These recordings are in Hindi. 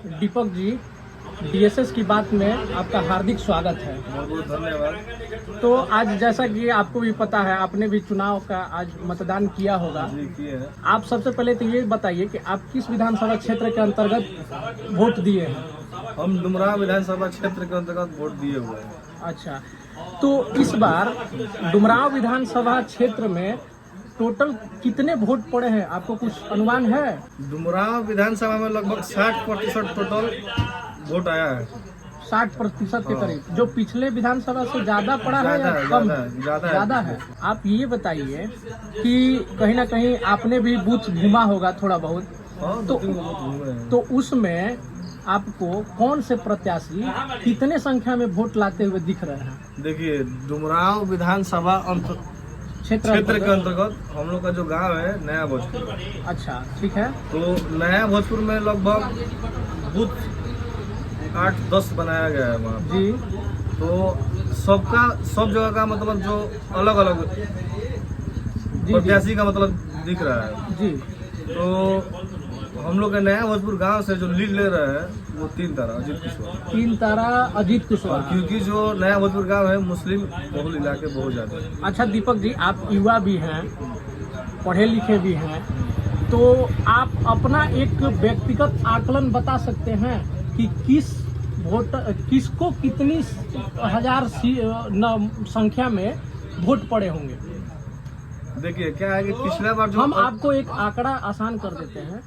दीपक जी, डीएसएस की बात में आपका हार्दिक स्वागत है। बहुत बहुत धन्यवाद। तो आज जैसा कि आपको भी पता है, आपने भी चुनाव का आज मतदान किया होगा। जी किए हैं। आप सबसे पहले तो ये बताइए कि आप किस विधानसभा क्षेत्र के अंतर्गत वोट दिए हैं? हम डुमराव विधानसभा क्षेत्र के अंतर्गत वोट दिए हुए हैं। अच्छा, तो इस बार डुमराव विधानसभा क्षेत्र में टोटल कितने वोट पड़े हैं, आपको कुछ अनुमान है? डुमराव विधानसभा में लगभग 60% टोटल वोट आया है। 60% के करीब, जो पिछले विधानसभा से ज्यादा पड़ा है या कम? ज्यादा है। आप ये बताइए कि कहीं ना कहीं आपने भी बूथ घूमा होगा थोड़ा बहुत, हाँ, तो उसमें आपको कौन से प्रत्याशी कितने संख्या में वोट लाते हुए दिख रहे हैं? देखिए, डुमराव विधानसभा क्षेत्र के अंतर्गत हम लोग का जो गांव है नया भोजपुर। अच्छा, ठीक है। तो नया भोजपुर में लगभग बूथ 8-10 बनाया गया है वहाँ जी। तो सब जगह का मतलब जो अलग अलग प्रत्याशी का मतलब दिख रहा है जी। तो हम लोग के नया भोजपुर गांव से जो लीड ले रहे हैं वो 3 तारा अजीत कुशवाहा। 3 तारा अजीत कुशवाहा। क्योंकि जो नया भोजपुर गांव है मुस्लिम बहुल इलाके बहुत ज्यादा है। अच्छा दीपक जी, आप युवा भी हैं, पढ़े लिखे भी हैं, तो आप अपना एक व्यक्तिगत आकलन बता सकते हैं कि किसको कितनी हजार संख्या में वोट पड़े होंगे? देखिए क्या है कि पिछला बार जो हम आपको एक आंकड़ा आसान कर देते हैं।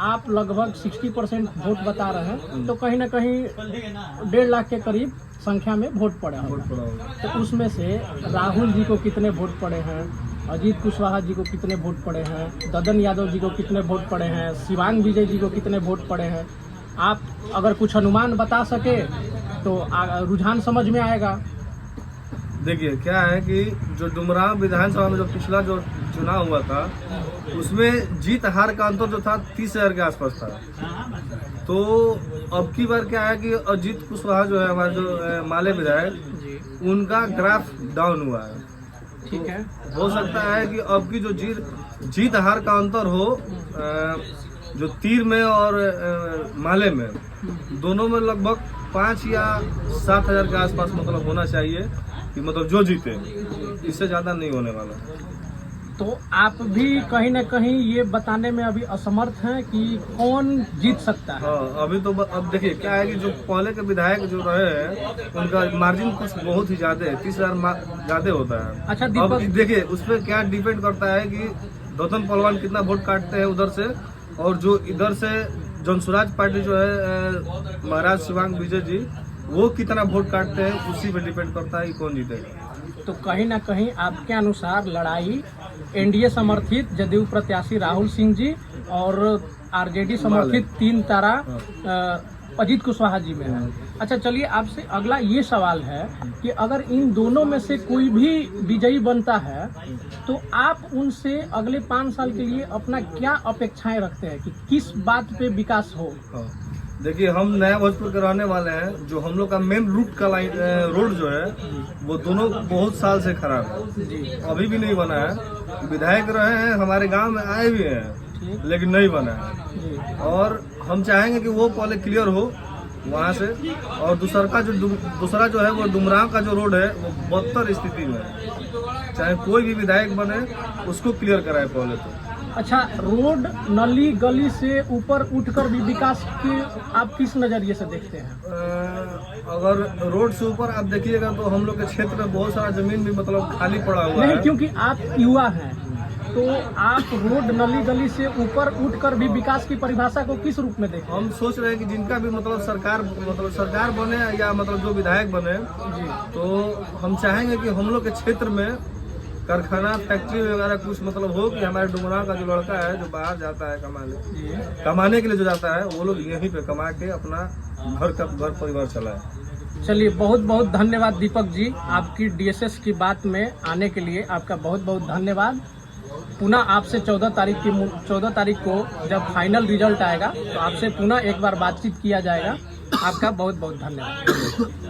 आप लगभग 60% वोट बता रहे हैं, तो कहीं ना कहीं 1.5 लाख के करीब संख्या में वोट पड़ा होगा। तो उसमें से राहुल जी को कितने वोट पड़े हैं, अजीत कुशवाहा जी को कितने वोट पड़े हैं, ददन यादव जी को कितने वोट पड़े हैं, शिवांग विजय जी को कितने वोट पड़े हैं? आप अगर कुछ अनुमान बता सके तो रुझान समझ में आएगा। देखिए क्या है कि जो डुमराव विधानसभा में जो पिछला जो चुनाव हुआ था उसमें जीत हार का अंतर जो था 30,000 के आसपास था। तो अब की बार क्या है कि अजीत कुशवाहा जो है हमारे जो माले विधायक, उनका ग्राफ डाउन हुआ है। ठीक है। हो सकता है कि अब की जो जीत हार का अंतर हो जो तीर में और माले में, दोनों में लगभग 5 या 7,000 के आसपास मतलब होना चाहिए कि मतलब जो जीते, इससे ज्यादा नहीं होने वाला। तो आप भी कहीं ना कहीं ये बताने में अभी असमर्थ हैं कि कौन जीत सकता है? हाँ, अभी तो अब देखिए क्या है कि जो पहले के विधायक जो रहे हैं उनका मार्जिन कुछ बहुत ही ज्यादा है, 30,000 ज्यादा होता है। अच्छा अब देखिए उस पर क्या डिपेंड करता है कि दौतन पहलवान कितना वोट काटते हैं उधर से, और जो इधर से जनसुराज पार्टी जो है महाराज शिवांग विजय जी, वो कितना वोट काटते हैं, उसी पे डिपेंड करता है कि कौन जीतेगा। तो कहीं ना कहीं आपके अनुसार लड़ाई एनडीए समर्थित जदयू प्रत्याशी राहुल सिंह जी और आरजेडी समर्थित 3 तारा अजीत कुशवाहा जी में है। अच्छा चलिए, आपसे अगला ये सवाल है कि अगर इन दोनों में से कोई भी विजयी बनता है तो आप उनसे अगले 5 साल के लिए अपना क्या अपेक्षाएं रखते हैं कि किस बात पे विकास हो? देखिए हम नया भोजपुर के रहने वाले हैं, जो हम लोग का मेन रूट का रोड जो है वो दोनों बहुत साल से खराब है, अभी भी नहीं बना है। विधायक रहे हैं, हमारे गांव में आए भी हैं, लेकिन नहीं बना है। और हम चाहेंगे कि वो पहले क्लियर हो वहाँ से, और दूसरा जो है वो डुमराव का जो रोड है वो बदतर स्थिति में है, चाहे कोई भी विधायक बने उसको क्लियर कराए पहले तो। अच्छा, रोड नली गली से ऊपर उठकर भी विकास के आप किस नजरिए से देखते हैं? अगर रोड से ऊपर आप देखिएगा तो हम लोग के क्षेत्र में बहुत सारा जमीन भी मतलब खाली पड़ा हुआ नहीं, है। क्योंकि आप युवा हैं, तो आप रोड नली गली से ऊपर उठकर भी विकास की परिभाषा को किस रूप में देखते हैं? हम सोच रहे हैं कि जिनका भी मतलब सरकार बने या मतलब जो विधायक बने जी, तो हम चाहेंगे कि हम लोग के क्षेत्र में कारखाना फैक्ट्री वगैरह कुछ मतलब हो, कि हमारे डुमराव का जो लड़का है जो बाहर जाता है कमाने के लिए जो जाता है, वो लोग यहीं पे कमा के अपना घर परिवार चलाए। चलिए, बहुत बहुत धन्यवाद दीपक जी, आपकी डीएसएस की बात में आने के लिए आपका बहुत बहुत धन्यवाद। पुनः आपसे 14 तारीख को जब फाइनल रिजल्ट आएगा तो आपसे पुनः एक बार बातचीत किया जाएगा। आपका बहुत बहुत धन्यवाद।